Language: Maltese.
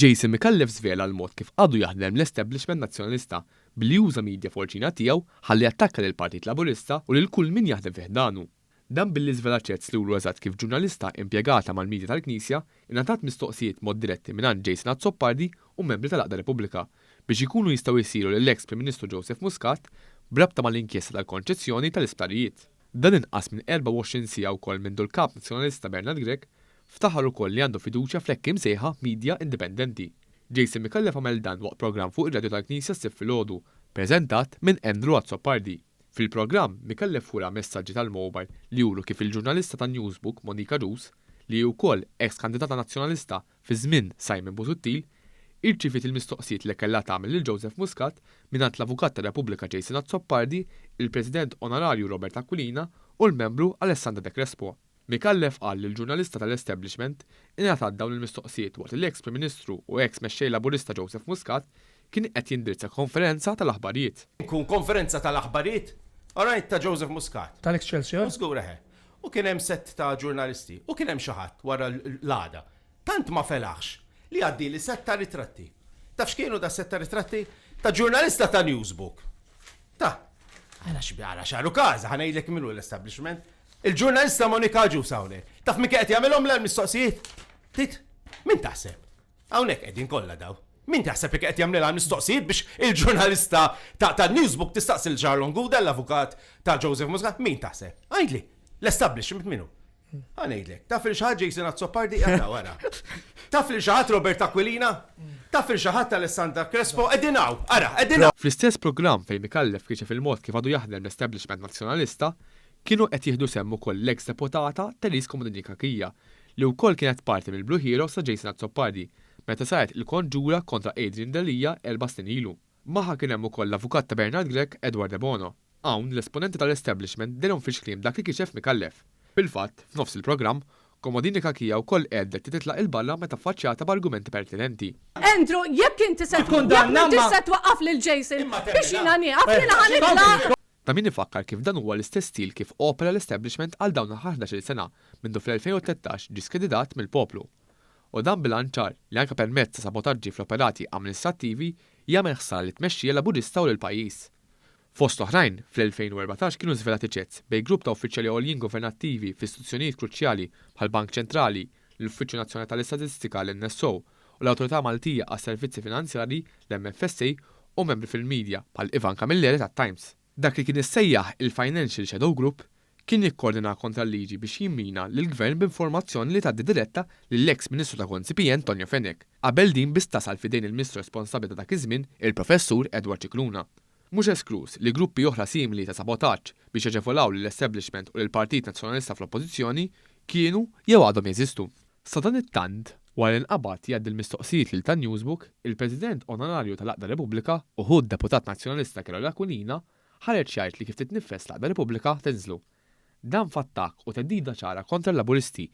Jason Micallef żvela l-mod kif għadu jaħdem l-establishment nazzjonalista billi juża midja forċina tiegħu ħalli attakka lil Partit Laburista u lil kull min jaħdem fih danu. Dan billi żvela ċezz lulu eżatt kif ġurnalista impjegata mal-midja tal-Knisja ingħatat mistoqsijiet mod diretti mingħand Jason Azzopardi u membri tal-Aqda Repubblika biex ikunu jistgħu jsiru lill-eks Prim Ministru Joseph Muscat brabta mal-inkjesta tal-konċezzjoni tal-isptarijiet. Dan inqas minn 24 siegħa wkoll minn dul-kap nazzjonalista Bernard Grech ftaħar ukoll li għandu fiduċja fl-hekk imsejħa midja indipendenti. Jason Micallef għamel dan waqt programm fuq ir-radju tal-Knisja ssib filgħodu, preżentat minn Andrew Azzopardi. Fil-programm Micallef fura messaġġi tal-mobile li juru kif il-ġurnalista tan Newsbook Monica Rus li wkoll ex kandidata nazzjonalista fi żmien Simon Busuttil irċifiet il-mistoqsijiet li kellha tagħmel lil Joseph Muscat mingħand l-Avukat tar-Repubblika Jason Azzopardi, il-President Onorarju Robert Aquilina u l-Membru Alessandra De Crespo. Micallef qal li l-ġurnalista tal-establishment ingħatat dawn il-mistoqsijiet waqt l-eks Prim Ministru u eks mexxej Laburista Joseph Muscat kien qed jindirizza konferenza tal-aħbarijiet. Kun konferenza tal-aħbarijiet? Orajt ta' Joseph Muscat. Tal-Excelsior? Żgur eħe. U kien hemm set ta' ġurnalisti u kien hemm xi ħadd wara l-għada. Tant ma felaħx li għaddi li set ta' ritratti. Taf x'kienu da set ta' ritratti? Ta' ġurnalista ta' Newsbook. Għana xbjara xaru kaza, ħanajdlek minnu l-establishment. Il-ġurnalista Monica Rus hawnhekk. Taf min qed jagħmelhom l-mistoqsijiet? Tit, min taħseb? Hawnhekk qegħdin kollha daw. Min taħseb li qed jagħmilha mistoqsijiet biex il-ġurnalista ta' Newsbook tistaqsi l-Ġarlon Guda, l-avukat ta' Joseph Muscat? Min taħseb? Għajdli, l-establishment minnu? Għanajdlek, taf il-xaħat Jason Azzopardi għadda wara. Taf il-xaħat Robert Aquilina? Taf il-xaħat Alessandra Crespo? Edinaw, edinaw. Fl-istess programm fejn Micallef kieċef il-mod kif għadu jaħdem l-establishment nazzjonalista, kienu qed jieħdu semmu koll l-eks deputata Telis Komodonika Kija li wkoll kienet parti mill-Blue Heroes ta' Jason Azzopardi meta saret il-konġura kontra Adrian Delija 4 snin ilu. Magħha kien hemm ukoll l-avukat ta' Bernard Grech Edward De Bono. Hawn l-esponenti tal-establishment denhom fix kliem dak li kiexef Micallef. Bil-fatt, f'nofs il-programm, Komodonika Kija wkoll qegħdet titlaq il-balla meta affaċċjata b'argumenti pertinenti. Andrew, jekk inti se twaqqaf lil Jason biex jiena nieqaf jiena ħanitlaq. Ta' min ifakkar kif dan huwa l-istess stil kif opera l-establishment għal dawn il sena mindu fl-2013 ġie skandidat mill-poplu. U dan bilanċar li anke permezz ta' sabotaġġi fl-operati amministrattivi jagħmel ħsara li tmexxija Laburista u lill-pajjiż. Fost oħrajn, fl-2014 kienu żvelati ċezz bejn grupp ta' uffiċjali għoljin governattivi f'istituzzjonijiet kruċjali bħal Bank Ċentrali, l-Uffiċċju Nazzjonali tal-Istatistika l-NSO u l-Awtorità Maltija għas-Servizzi Finanzjarji l-MFSA u membri fil-medja bħal Ivanka Milleri tat-Times. Dak li kien issejjaħ il-Financial Shadow Group kien jikkoordina kontra l-liġi biex jimmina lill-gvern b'informazzjoni li tgħaddi diretta lill-eks Ministru ta' Konsipjen Tonio Fenech. Qabel din biss tasal fidejn il-Ministru responsabbli ta' dak iż-żmien, il-Professur Edward Cicluna. Mhux esklus li gruppi oħra simili ta' sabotaġġ biex jaġevolaw lill-establishment u lill-Partit Nazzjonalista fl-Oppożizzjoni kienu jew għadhom jeżistu. Sa dan it-tant, wara inqabad jgħaddi l-mistoqsijiet lil tan Newsbook, il-President Onorarju tal-Aqda Repubblika u ħud Deputat Nazzjonalista Carol Aquilina ħareġ jgħid li kif titnifes l-Aqda Repubblika tinżlu. Dan fattak u teddida ċara kontra l-Laburisti